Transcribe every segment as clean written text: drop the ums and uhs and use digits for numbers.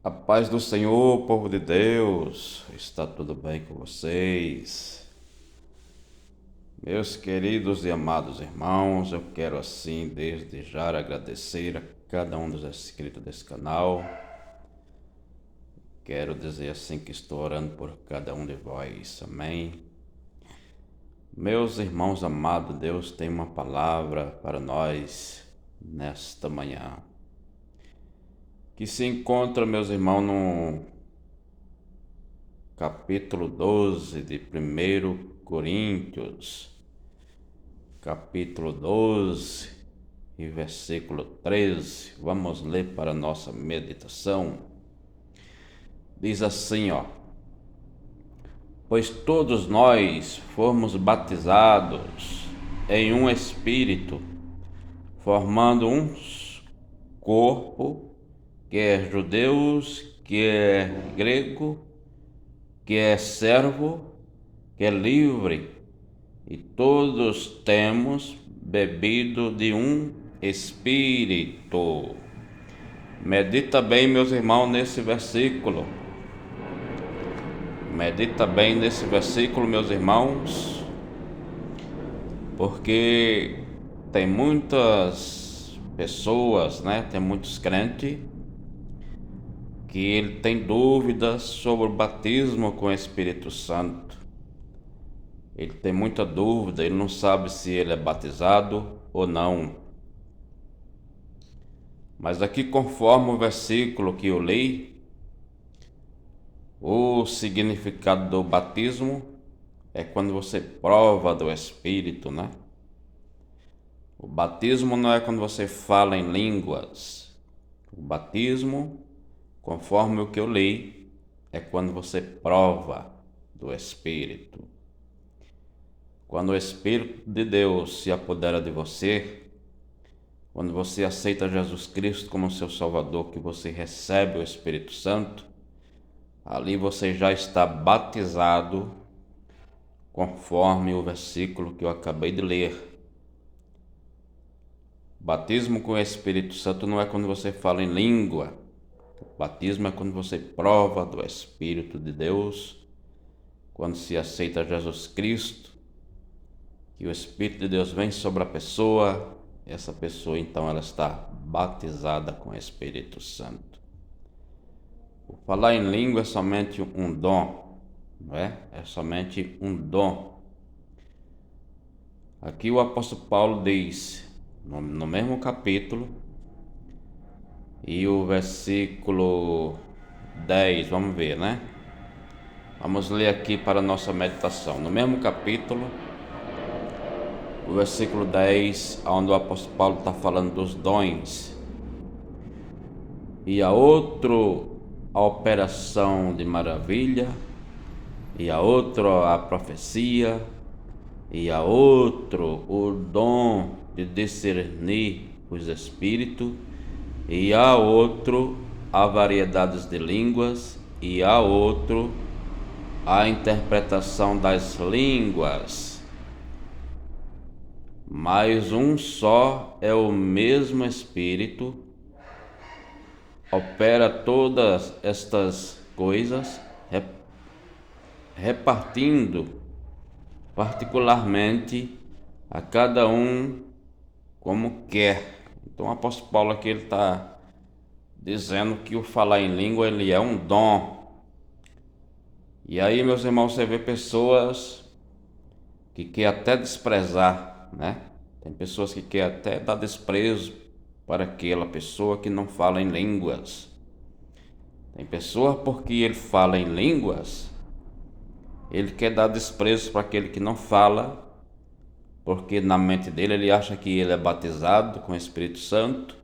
A paz do Senhor, povo de Deus, está tudo bem com vocês? Meus queridos e amados irmãos, eu quero assim desde já agradecer a cada um dos inscritos desse canal. Quero dizer assim que estou orando por cada um de vós, amém? Meus irmãos amados, Deus tem uma palavra para nós nesta manhã, que se encontra, meus irmãos, no capítulo 12 de 1 Coríntios, capítulo 12 e versículo 13. Vamos ler para nossa meditação. Diz assim, pois todos nós fomos batizados em um espírito, formando um corpo, que é judeus, que é grego, que é servo, que é livre, e todos temos bebido de um espírito. Medita bem, meus irmãos, nesse versículo. Medita bem nesse versículo, meus irmãos, porque tem muitas pessoas, tem muitos crentes que ele tem dúvidas sobre o batismo com o Espírito Santo. Ele tem muita dúvida, ele não sabe se ele é batizado ou não. Mas aqui, conforme o versículo que eu li, o significado do batismo é quando você prova do Espírito, O batismo não é quando você fala em línguas. O batismo, conforme o que eu li, é quando você prova do Espírito. Quando o Espírito de Deus se apodera de você, quando você aceita Jesus Cristo como seu Salvador, que você recebe o Espírito Santo, ali você já está batizado, conforme o versículo que eu acabei de ler. Batismo com o Espírito Santo não é quando você fala em língua. O batismo é quando você prova do Espírito de Deus, quando se aceita Jesus Cristo, que o Espírito de Deus vem sobre a pessoa, essa pessoa então ela está batizada com o Espírito Santo. O falar em língua é somente um dom, não é? É somente um dom. Aqui o apóstolo Paulo diz, no mesmo capítulo, e o versículo 10, vamos ver, Vamos ler aqui para a nossa meditação. No mesmo capítulo, o versículo 10, onde o apóstolo Paulo está falando dos dons. E a outro a operação de maravilha, e a outro a profecia, e a outro o dom de discernir os espíritos, e a outro a variedades de línguas, e a outro a interpretação das línguas. Mas um só é o mesmo Espírito, opera todas estas coisas, repartindo particularmente a cada um como quer. Então o apóstolo Paulo aqui ele está dizendo que o falar em língua ele é um dom. E aí, meus irmãos, você vê pessoas que quer até desprezar, Tem pessoas que quer até dar desprezo para aquela pessoa que não fala em línguas. Tem pessoa porque ele fala em línguas, ele quer dar desprezo para aquele que não fala, porque na mente dele ele acha que ele é batizado com o Espírito Santo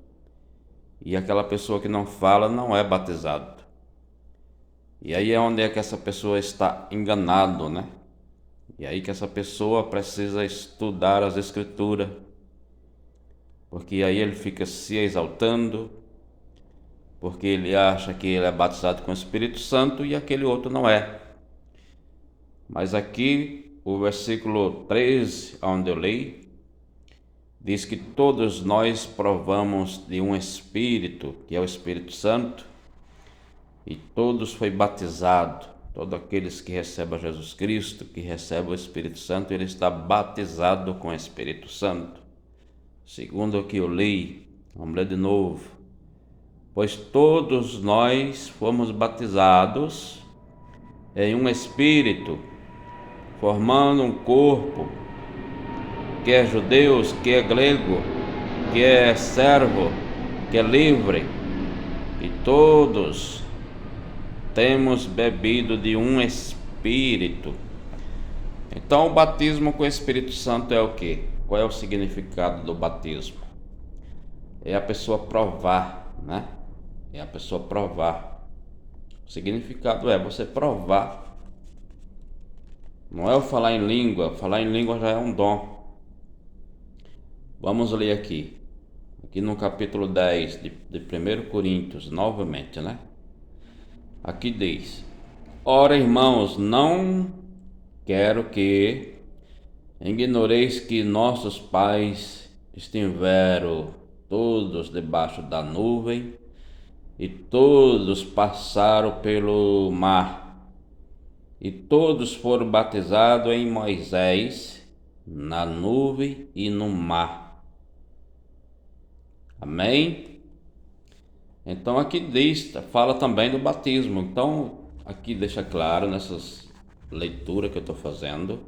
e aquela pessoa que não fala não é batizado. E aí é onde é que essa pessoa está enganado, E aí que essa pessoa precisa estudar as Escrituras, porque aí ele fica se exaltando, porque ele acha que ele é batizado com o Espírito Santo e aquele outro não é. Mas aqui o versículo 13, onde eu li, diz que todos nós provamos de um Espírito, que é o Espírito Santo, e todos foi batizado. Todos aqueles que recebem Jesus Cristo, que recebem o Espírito Santo, ele está batizado com o Espírito Santo. Segundo o que eu li, vamos ler de novo. Pois todos nós fomos batizados em um Espírito, formando um corpo, que é judeu, que é grego, que é servo, que é livre, e todos temos bebido de um Espírito. Então, o batismo com o Espírito Santo é o quê? Qual é o significado do batismo? É a pessoa provar, né? É a pessoa provar. O significado é você provar. Não é o falar em língua. Falar em língua já é um dom. Vamos ler aqui no capítulo 10 de 1 Coríntios, novamente, né? Aqui diz: ora, irmãos, não quero que ignoreis que nossos pais estiveram todos debaixo da nuvem e todos passaram pelo mar e todos foram batizados em Moisés na nuvem e no mar. Amém? Então aqui diz, fala também do batismo. Então aqui deixa claro nessas leituras que eu estou fazendo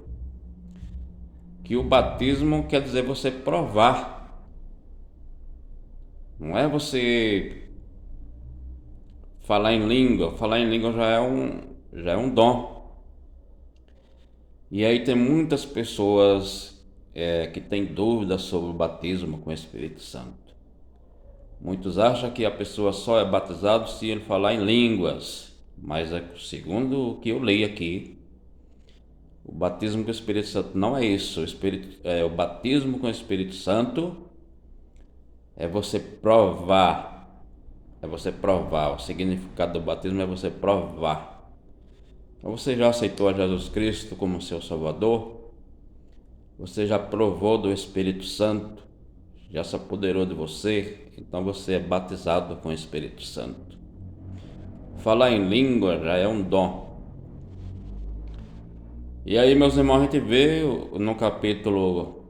que o batismo quer dizer você provar. Não é você falar em língua. Falar em língua já é um dom. E aí tem muitas pessoas que têm dúvidas sobre o batismo com o Espírito Santo. Muitos acham que a pessoa só é batizada se ele falar em línguas, mas segundo o que eu leio aqui, o batismo com o Espírito Santo não é isso. O batismo com o Espírito Santo é você provar. É você provar. O significado do batismo é você provar. Então, você já aceitou a Jesus Cristo como seu Salvador? Você já provou do Espírito Santo? Já se apoderou de você? Então você é batizado com o Espírito Santo. Falar em língua já é um dom. E aí, meus irmãos, a gente vê no capítulo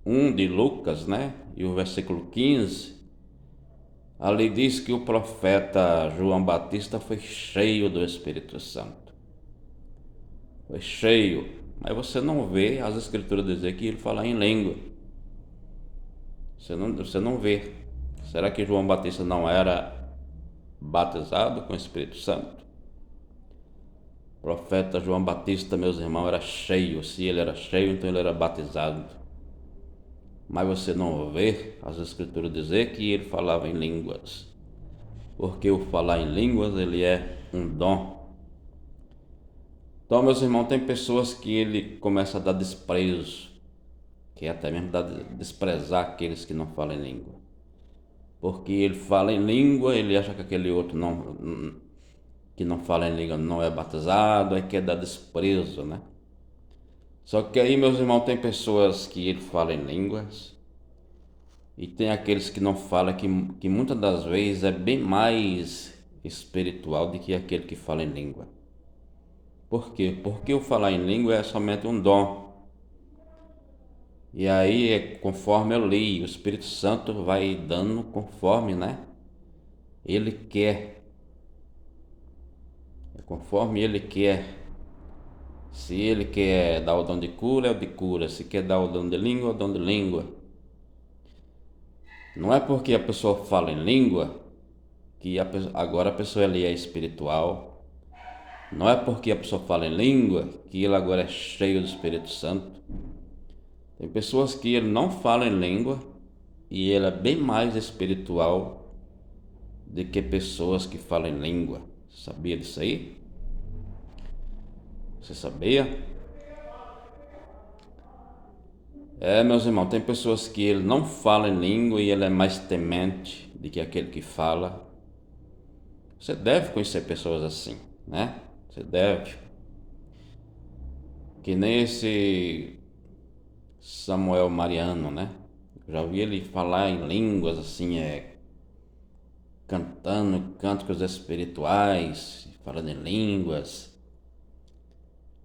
1 de Lucas, né? E o versículo 15, ali diz que o profeta João Batista foi cheio do Espírito Santo. Foi cheio. Mas você não vê as escrituras dizer que ele fala em língua. Você não vê. Será que João Batista não era batizado com o Espírito Santo? O profeta João Batista, meus irmãos, era cheio. Se ele era cheio, então ele era batizado. Mas você não vê as escrituras dizer que ele falava em línguas. Porque o falar em línguas, ele é um dom. Então, meus irmãos, tem pessoas que ele começa a dar desprezo, que é até mesmo desprezar aqueles que não falam em língua. Porque ele fala em língua, ele acha que aquele outro que não fala em língua não é batizado, aí quer dar desprezo, né? Só que aí, meus irmãos, tem pessoas que ele fala em línguas e tem aqueles que não falam, que muitas das vezes é bem mais espiritual do que aquele que fala em língua. Por quê? Porque o falar em língua é somente um dom. E aí, conforme eu li, o Espírito Santo vai dando conforme, né? Ele quer. Conforme ele quer. Se ele quer dar o dom de cura, é o de cura. Se quer dar o dom de língua, é o dom de língua. Não é porque a pessoa fala em língua que agora a pessoa ali é espiritual. Não é porque a pessoa fala em língua que ele agora é cheio do Espírito Santo. Tem pessoas que ele não fala em língua e ele é bem mais espiritual do que pessoas que falam em língua. Sabia disso aí? Você sabia? Meus irmãos, tem pessoas que ele não fala em língua e ele é mais temente do que aquele que fala. Você deve conhecer pessoas assim, né? Você deve. Que nem esse Samuel Mariano, né? Já ouvi ele falar em línguas assim, cantando cânticos espirituais, falando em línguas.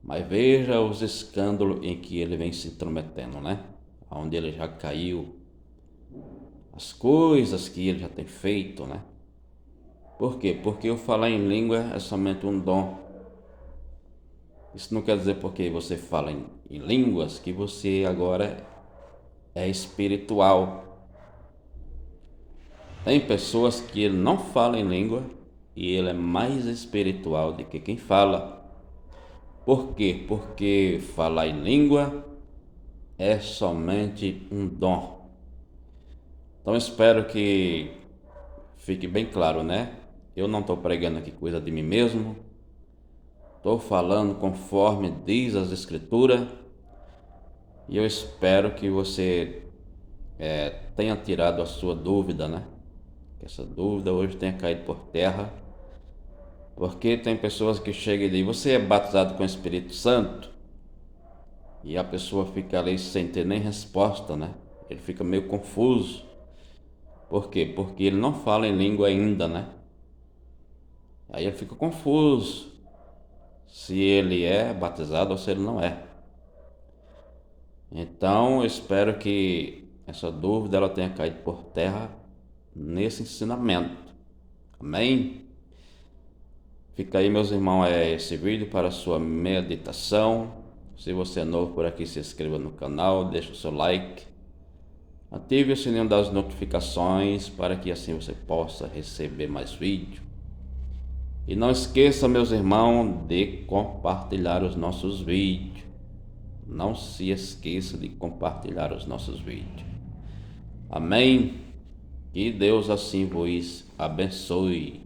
Mas veja os escândalos em que ele vem se intrometendo, né? Onde ele já caiu, as coisas que ele já tem feito, né? Por quê? Porque o falar em língua é somente um dom. Isso não quer dizer porque você fala em línguas que você agora é espiritual. Tem pessoas que ele não fala em língua e ele é mais espiritual do que quem fala. Por quê? Porque falar em língua é somente um dom. Então espero que fique bem claro, né? Eu não estou pregando aqui coisa de mim mesmo. Estou falando conforme diz as Escrituras. E eu espero que você tenha tirado a sua dúvida, né? Que essa dúvida hoje tenha caído por terra. Porque tem pessoas que chegam e dizem: você é batizado com o Espírito Santo? E a pessoa fica ali sem ter nem resposta, né? Ele fica meio confuso. Por quê? Porque ele não fala em língua ainda, né? Aí ele fica confuso se ele é batizado ou se ele não é. Então eu espero que essa dúvida ela tenha caído por terra nesse ensinamento. Amém? Fica aí, meus irmãos, esse vídeo para a sua meditação. Se você é novo por aqui, se inscreva no canal, deixe o seu like, ative o sininho das notificações para que assim você possa receber mais vídeos. E não esqueça, meus irmãos, de compartilhar os nossos vídeos. Não se esqueça de compartilhar os nossos vídeos. Amém? Que Deus assim vos abençoe.